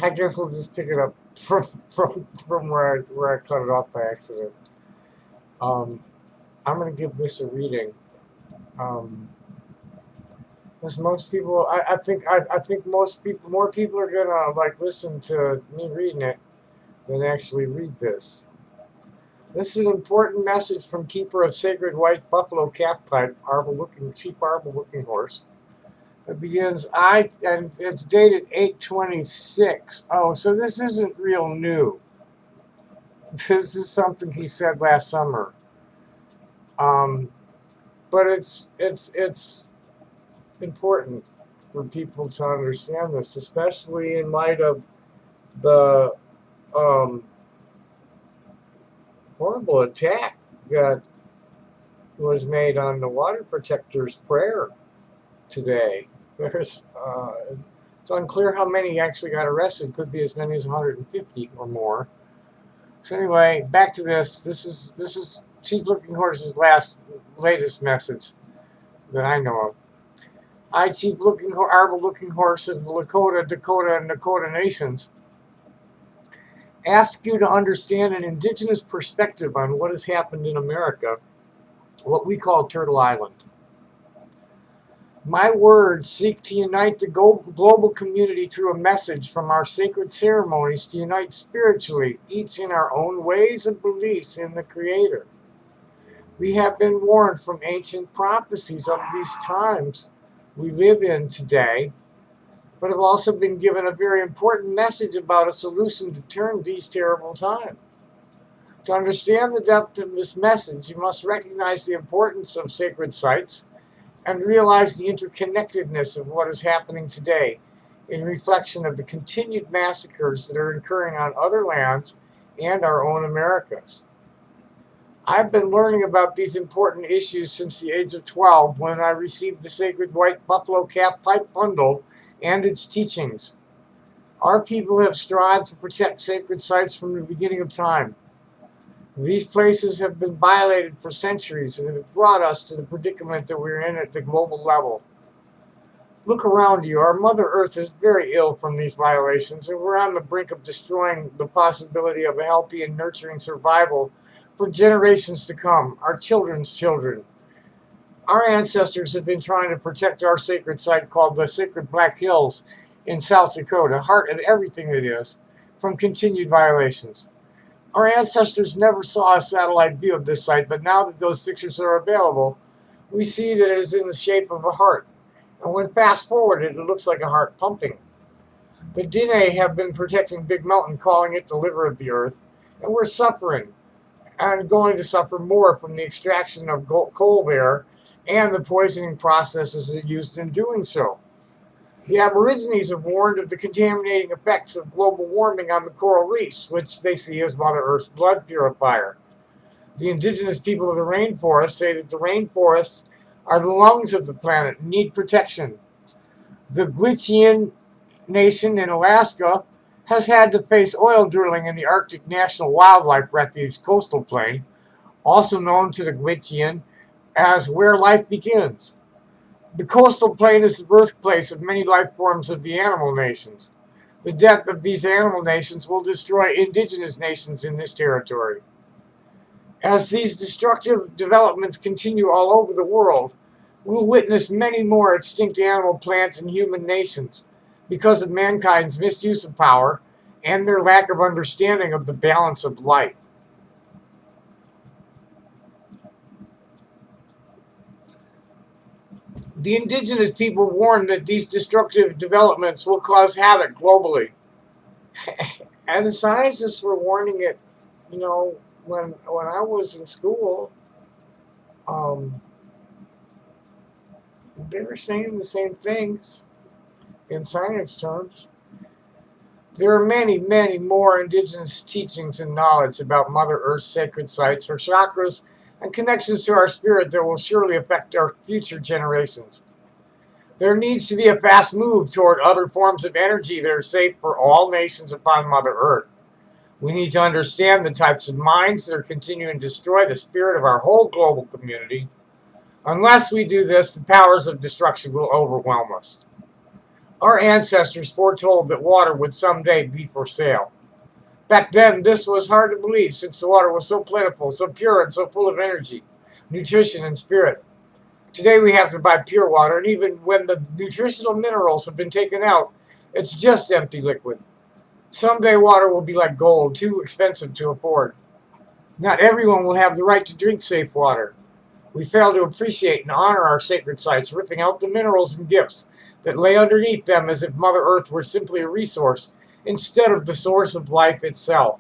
I guess we'll just pick it up from where I cut it off by accident. Um, I'm gonna give this a reading. Um, because most people, I think more people are gonna like listen to me reading it than actually read this. This is an important message from keeper of sacred white buffalo calf pipe, chief arbor looking horse. It begins and it's dated 8/26. Oh, so this isn't real new. This is something he said last summer. Um, but it's important for people to understand this, especially in light of the um, horrible attack that was made on the water protector's prayer today. There's it's unclear how many actually got arrested. Could be as many as 150 or more. So anyway, back to this. This is Chief Looking Horse's latest message that I know of. I, Chief Arbor Looking Horse of the Lakota, Dakota, and Nakota nations, ask you to understand an indigenous perspective on what has happened in America, what we call Turtle Island. My words seek to unite the global community through a message from our sacred ceremonies to unite spiritually, each in our own ways and beliefs in the Creator. We have been warned from ancient prophecies of these times we live in today, but have also been given a very important message about a solution to turn these terrible times. To understand the depth of this message, you must recognize the importance of sacred sites and realize the interconnectedness of what is happening today in reflection of the continued massacres that are occurring on other lands and our own Americas. I've been learning about these important issues since the age of 12 when I received the sacred white buffalo calf pipe bundle and its teachings. Our people have strived to protect sacred sites from the beginning of time. These places have been violated for centuries and have brought us to the predicament that we're in at the global level. Look around you. Our Mother Earth is very ill from these violations, and we're on the brink of destroying the possibility of a healthy and nurturing survival for generations to come, our children's children. Our ancestors have been trying to protect our sacred site called the Sacred Black Hills in South Dakota, heart of everything it is, from continued violations. Our ancestors never saw a satellite view of this site, but now that those pictures are available, we see that it is in the shape of a heart. And when fast forwarded, it looks like a heart pumping. The Dene have been protecting Big Mountain, calling it the liver of the earth, and we're suffering and going to suffer more from the extraction of coal there and the poisoning processes used in doing so. The Aborigines have warned of the contaminating effects of global warming on the coral reefs, which they see as Mother Earth's blood purifier. The indigenous people of the rainforest say that the rainforests are the lungs of the planet and need protection. The Gwich'in Nation in Alaska has had to face oil drilling in the Arctic National Wildlife Refuge coastal plain, also known to the Gwich'in as where life begins. The coastal plain is the birthplace of many life forms of the animal nations. The death of these animal nations will destroy indigenous nations in this territory. As these destructive developments continue all over the world, we'll witness many more extinct animal, plant, and human nations because of mankind's misuse of power and their lack of understanding of the balance of life. The indigenous people warn that these destructive developments will cause havoc globally. And the scientists were warning it, you know, when I was in school, um, they were saying the same things in science terms. There are many, many more indigenous teachings and knowledge about Mother Earth's sacred sites, her chakras, and connections to our spirit that will surely affect our future generations. There needs to be a fast move toward other forms of energy that are safe for all nations upon Mother Earth. We need to understand the types of minds that are continuing to destroy the spirit of our whole global community. Unless we do this, the powers of destruction will overwhelm us. Our ancestors foretold that water would someday be for sale. Back then, this was hard to believe since the water was so plentiful, so pure, and so full of energy, nutrition, and spirit. Today we have to buy pure water, and even when the nutritional minerals have been taken out, it's just empty liquid. Someday water will be like gold, too expensive to afford. Not everyone will have the right to drink safe water. We fail to appreciate and honor our sacred sites, ripping out the minerals and gifts that lay underneath them as if Mother Earth were simply a resource instead of the source of life itself.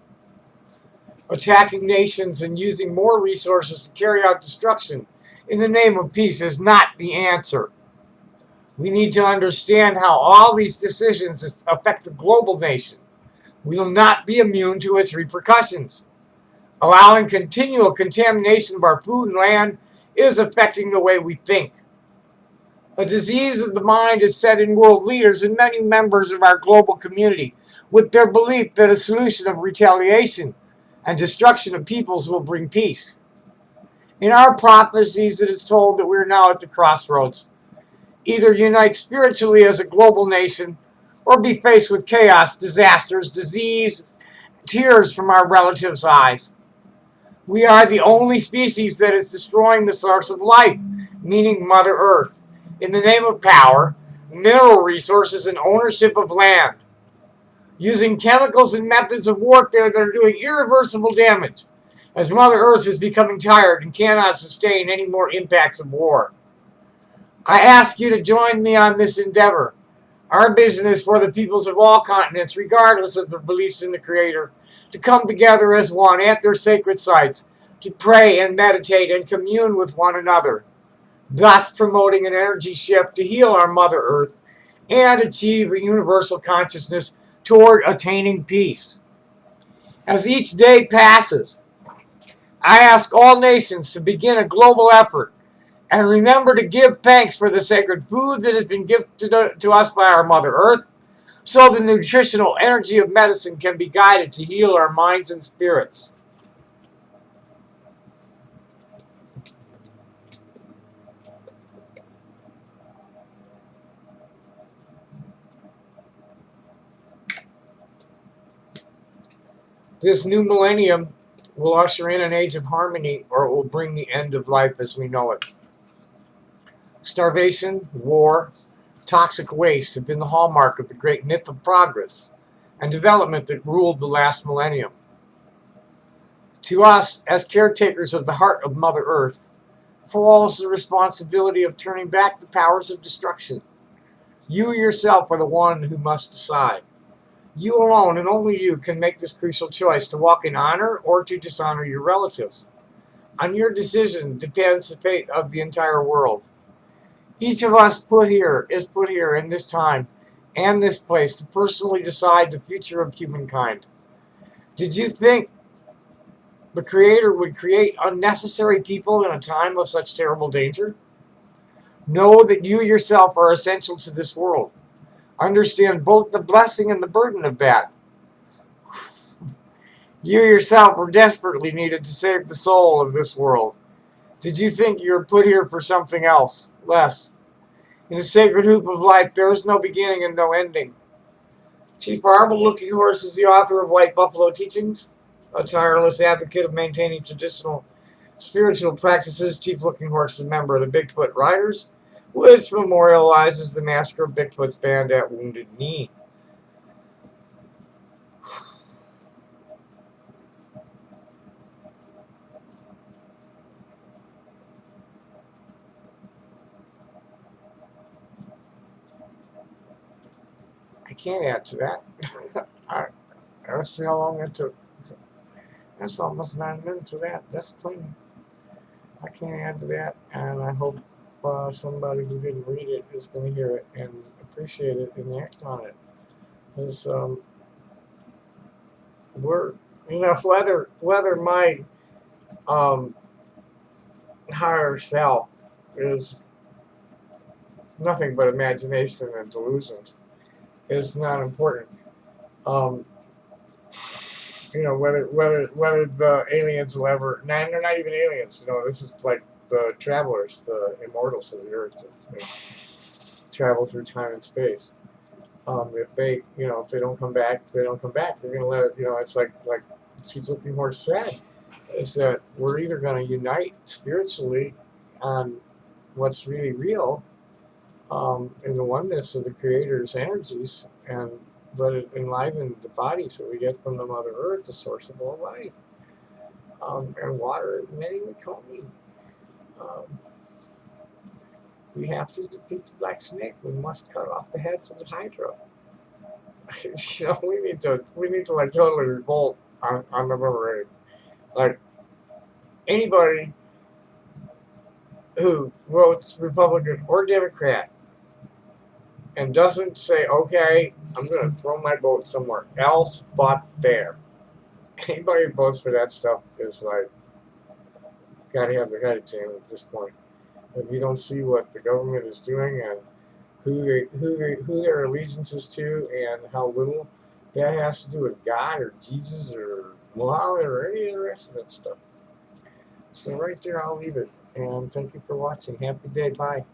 Attacking nations and using more resources to carry out destruction in the name of peace is not the answer. We need to understand how all these decisions affect the global nation. We will not be immune to its repercussions. Allowing continual contamination of our food and land is affecting the way we think. A disease of the mind is set in world leaders and many members of our global community with their belief that a solution of retaliation and destruction of peoples will bring peace. In our prophecies, it is told that we are now at the crossroads. Either unite spiritually as a global nation or be faced with chaos, disasters, disease, tears from our relatives' eyes. We are the only species that is destroying the source of life, meaning Mother Earth, in the name of power, mineral resources, and ownership of land. Using chemicals and methods of warfare that are doing irreversible damage, as Mother Earth is becoming tired and cannot sustain any more impacts of war. I ask you to join me on this endeavor. Our vision is for the peoples of all continents, regardless of their beliefs in the Creator, to come together as one at their sacred sites, to pray and meditate and commune with one another, thus promoting an energy shift to heal our Mother Earth and achieve a universal consciousness toward attaining peace. As each day passes, I ask all nations to begin a global effort and remember to give thanks for the sacred food that has been gifted to us by our Mother Earth, so the nutritional energy of medicine can be guided to heal our minds and spirits. This new millennium will usher in an age of harmony, or it will bring the end of life as we know it. Starvation, war, toxic waste have been the hallmark of the great myth of progress and development that ruled the last millennium. To us, as caretakers of the heart of Mother Earth, falls the responsibility of turning back the powers of destruction. You yourself are the one who must decide. You alone and only you can make this crucial choice to walk in honor or to dishonor your relatives. On your decision depends the fate of the entire world. Each of us is put here in this time and this place to personally decide the future of humankind. Did you think the Creator would create unnecessary people in a time of such terrible danger? Know that you yourself are essential to this world. Understand both the blessing and the burden of that. You yourself are desperately needed to save the soul of this world. Did you think you were put here for something else, less? In the sacred hoop of life, there is no beginning and no ending. Chief Arbel Looking Horse is the author of White Buffalo Teachings, a tireless advocate of maintaining traditional spiritual practices. Chief Looking Horse is a member of the Bigfoot Riders, which memorializes the massacre of Bigfoot's band at Wounded Knee. I can't add to that. Let's see how long that took. That's almost 9 minutes of that. That's plenty. I can't add to that, and I hope somebody who didn't read it is going to hear it and appreciate it and act on it. Because whether my higher self is nothing but imagination and delusions is not important. Whether the aliens will ever, they're not even aliens, this is like the travelers, the immortals of the earth that travel through time and space. If they, if they don't come back, they don't come back. They're gonna let it, it's like Cecil P. Moore said, is that we're either gonna unite spiritually on what's really real, in the oneness of the Creator's energies, and let it enliven the bodies that we get from the Mother Earth, the source of all life, and water, many would call me. Um, we have to defeat the black snake. We must cut off the heads of the Hydra. We need to like totally revolt on November 8th. Like anybody who votes Republican or Democrat and doesn't say, okay, I'm going to throw my vote somewhere else but there. Anybody who votes for that stuff is like, got to have their head examined at this point. If you don't see what the government is doing and who their allegiance is to and how little that has to do with God or Jesus or Muhammad or any of the rest of that stuff. So right there, I'll leave it. And thank you for watching. Happy day. Bye.